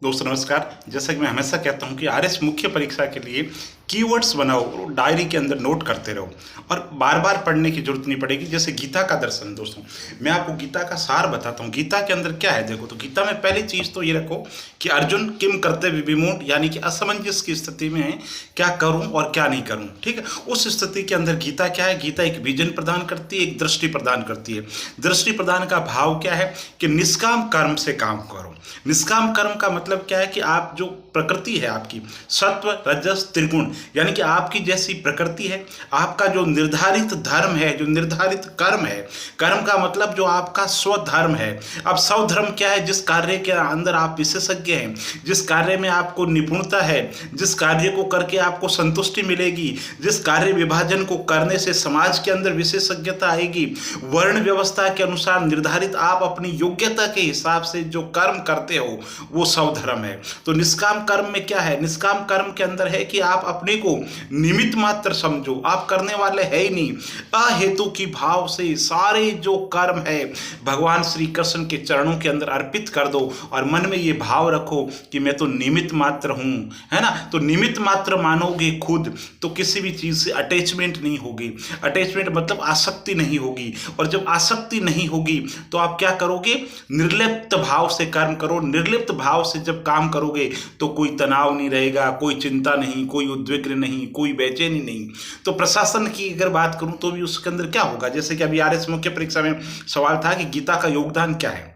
दोस्तों नमस्कार। जैसा कि मैं हमेशा कहता हूं कि आरएस मुख्य परीक्षा के लिए कीवर्ड्स बनाओ और डायरी के अंदर नोट करते रहो और बार बार पढ़ने की जरूरत नहीं पड़ेगी। जैसे गीता का दर्शन, दोस्तों मैं आपको गीता का सार बताता हूं। गीता के अंदर क्या है देखो, तो गीता में पहली चीज तो ये रखो कि अर्जुन किम करते विमूढ़, यानी कि असमंजस की स्थिति में है, क्या करूं और क्या नहीं करूं। ठीक है, उस स्थिति के अंदर गीता क्या है, गीता एक विजन प्रदान करती है, एक दृष्टि प्रदान करती है। दृष्टि प्रदान का भाव क्या है कि निष्काम कर्म से काम करो। निष्काम कर्म का मतलब क्या है कि आप जो प्रकृति है आपकी, सत्व रजस त्रिगुण, यानी कि आपकी जैसी प्रकृति है, आपका जो निर्धारित धर्म है, जो निर्धारित कर्म है, कर्म का मतलब जो आपका स्वधर्म है। अब स्वधर्म क्या है, जिस कार्य के अंदर आप विशेषज्ञ हैं, जिस कार्य में आपको निपुणता है, जिस कार्य को करके आपको संतुष्टि मिलेगी, जिस कार्य विभाजन को करने से समाज के अंदर विशेषज्ञता आएगी, वर्ण व्यवस्था के अनुसार निर्धारित आप अपनी योग्यता के हिसाब से जो कर्म करते हो वो स्वधर्म है। तो निष्काम कर्म में क्या है, निष्काम कर्म के अंदर है कि आप अपने को निमित्त मात्र समझो, आप करने वाले है ही नहीं। अहेतु की भाव से सारे जो कर्म है भगवान श्री कृष्ण के चरणों के अंदर अर्पित कर दो और मन में ये भाव रखो कि मैं तो निमित्त मात्र हूं, है ना। तो निमित्त मात्र मानोगे खुद तो किसी भी चीज से अटैचमेंट नहीं होगी। अटैचमेंट मतलब आसक्ति नहीं होगी, और जब आसक्ति नहीं होगी तो आप क्या करोगे, निर्लिप्त भाव से कर्म करो। निर्लिप्त भाव से जब काम करोगे तो कोई तनाव नहीं रहेगा, कोई चिंता नहीं, कोई उद्विग्न नहीं, कोई बेचैनी नहीं। तो प्रशासन की अगर बात करूं तो भी उसके अंदर क्या होगा, जैसे कि अभी आरएस मुख्य परीक्षा में सवाल था कि गीता का योगदान क्या है।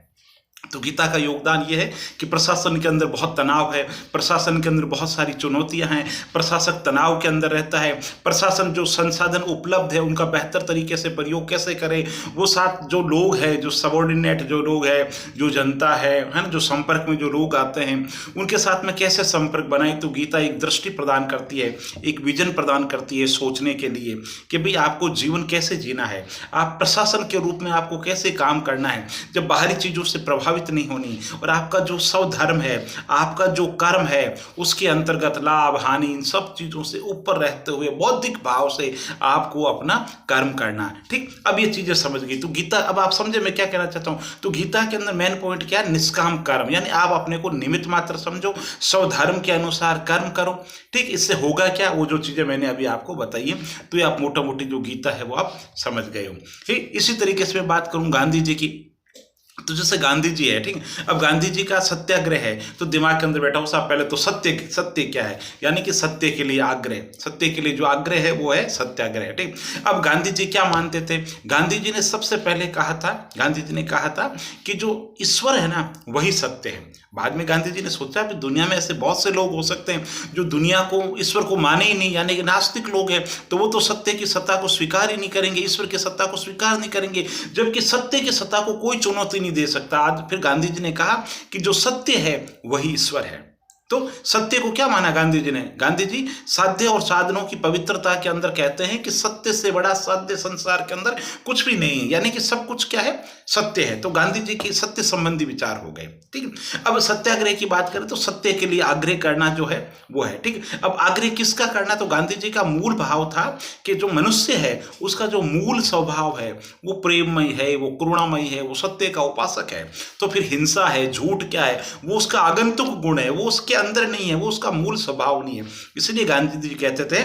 तो गीता का योगदान यह है कि प्रशासन के अंदर बहुत तनाव है, प्रशासन के अंदर बहुत सारी चुनौतियां हैं, प्रशासक तनाव के अंदर रहता है। प्रशासन जो संसाधन उपलब्ध है उनका बेहतर तरीके से प्रयोग कैसे करे, वो साथ जो लोग हैं, जो सबॉर्डिनेट जो लोग हैं, जो जनता है ना, जो संपर्क में जो लोग आते हैं उनके साथ में कैसे संपर्क बनाए। तो गीता एक दृष्टि प्रदान करती है, एक विजन प्रदान करती है सोचने के लिए कि भाई आपको जीवन कैसे जीना है, आप प्रशासन के रूप में आपको कैसे काम करना है, जब बाहरी चीजों से प्रभावित नहीं होनी, और आपका जो स्वधर्म है, आपका जो कर्म है, उसके अंतर्गत लाभ हानि इन सब चीजों से ऊपर रहते हुए बौद्धिक भाव से आपको अपना कर्म करना है। ठीक, अब ये चीजें समझ गई तो गीता, अब आप समझे मैं क्या कहना चाहता हूं। तो गीता के अंदर मेन पॉइंट क्या है, निष्काम कर्म, यानी आप अपने को निमित्त मात्र समझो, स्वधर्म के अनुसार कर्म करो। ठीक, इससे होगा क्या, वो जो चीजें मैंने अभी आपको बताई है तो ये आप मोटा मोटी जो गीता है वो आप समझ गए हो। ठीक, इसी तरीके से मैं बात करूं गांधी जी की। तो जैसे गांधी जी है, ठीक, अब गांधी जी का सत्याग्रह है तो दिमाग के अंदर बैठा हो साहब, पहले तो सत्य, सत्य क्या है, यानी कि सत्य के लिए आग्रह, सत्य के लिए जो आग्रह है वो है सत्याग्रह। ठीक, अब गांधी जी क्या मानते थे, गांधी जी ने सबसे पहले कहा था, गांधी जी ने कहा था कि जो ईश्वर है ना वही सत्य है। बाद में गांधी जी ने सोचा कि दुनिया में ऐसे बहुत से लोग हो सकते हैं जो दुनिया को, ईश्वर को माने ही नहीं, यानी कि नास्तिक लोग हैं, तो वो तो सत्य की सत्ता को स्वीकार ही नहीं करेंगे, ईश्वर की सत्ता को स्वीकार नहीं करेंगे, जबकि सत्य की सत्ता को कोई चुनौती नहीं दे सकता। आज फिर गांधी जी ने कहा कि जो सत्य है वही ईश्वर है। तो सत्य को क्या माना गांधी जी ने, गांधी जी साध्य और साधनों की पवित्रता के अंदर कहते हैं कि सत्य से बड़ा साध्य संसार के अंदर कुछ भी नहीं है, यानी कि सब कुछ क्या है, सत्य है। तो गांधी जी के सत्य संबंधी विचार हो गए। ठीक, अब सत्याग्रह की बात करें तो सत्य के लिए आग्रह करना जो है वो है। ठीक, अब आग्रह किसका करना, तो गांधी जी का मूल भाव था कि जो मनुष्य है उसका जो मूल स्वभाव है वो प्रेममय है, वो करुणामय है, वो सत्य का उपासक है। तो फिर हिंसा है, झूठ क्या है, वो उसका आगंतुक गुण है, वो उसके अंदर नहीं है, वो उसका मूल स्वभाव नहीं है। इसलिए गांधी जी कहते थे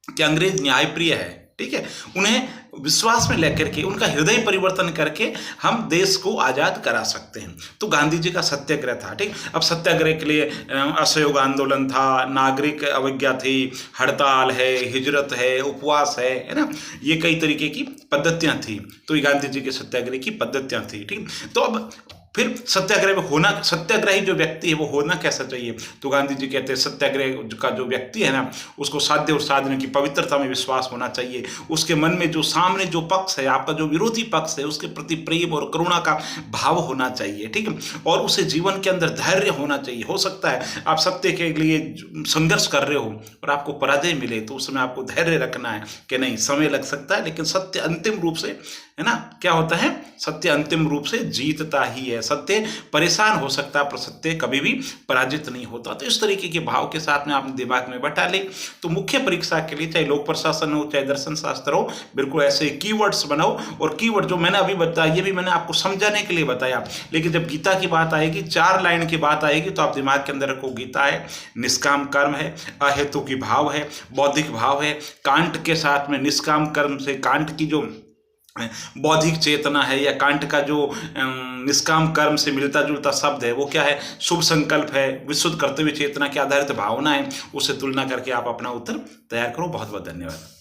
कि अंग्रेज न्यायप्रिय है। ठीक है, उन्हें विश्वास में लेकर के उनका हृदय परिवर्तन करके हम देश को आजाद करा सकते हैं। तो गांधी जी का सत्याग्रह था। ठीक, अब सत्याग्रह के लिए असहयोग आंदोलन था, नागरिक अवज्ञा थी, हड़ताल है, हिजरत है, उपवास है ना, ये कई तरीके की पद्धतियां थी। तो ये गांधी जी के सत्याग्रह की पद्धतियां थी। ठीक, तो अब फिर सत्याग्रह में होना, सत्याग्रही जो व्यक्ति है वो होना कैसा चाहिए, तो गांधी जी कहते हैं सत्याग्रह का जो व्यक्ति है ना उसको साध्य और साधन की पवित्रता में विश्वास होना चाहिए, उसके मन में जो सामने जो पक्ष है, आपका जो विरोधी पक्ष है, उसके प्रति प्रेम और करुणा का भाव होना चाहिए। ठीक है, और उसे जीवन के अंदर धैर्य होना चाहिए। हो सकता है आप सत्य के लिए संघर्ष कर रहे हो और आपको पराजय मिले तो उस समय आपको धैर्य रखना है कि नहीं, समय लग सकता है लेकिन सत्य अंतिम रूप से है ना, क्या होता है, सत्य अंतिम रूप से जीतता ही है। सत्य परेशान हो सकता है पर सत्य कभी भी पराजित नहीं होता। तो इस तरीके के भाव के साथ में आपने दिमाग में बैठा ले तो मुख्य परीक्षा के लिए चाहे लोक प्रशासन हो चाहे दर्शन शास्त्र हो, बिल्कुल ऐसे कीवर्ड्स बनाओ। और कीवर्ड जो मैंने अभी बताया ये भी मैंने आपको समझाने के लिए बताया, लेकिन जब गीता की बात आएगी, 4 लाइन की बात आएगी, तो आप दिमाग के अंदर रखो गीता है, निष्काम कर्म है, अहेतु की भाव है, बौद्धिक भाव है, कांट के साथ में निष्काम कर्म से कांट की जो बौद्धिक चेतना है या कांट का जो निष्काम कर्म से मिलता जुलता शब्द है वो क्या है, शुभ संकल्प है, विशुद्ध कर्तव्य चेतना के आधारित भावना है। उससे तुलना करके आप अपना उत्तर तैयार करो। बहुत बहुत धन्यवाद।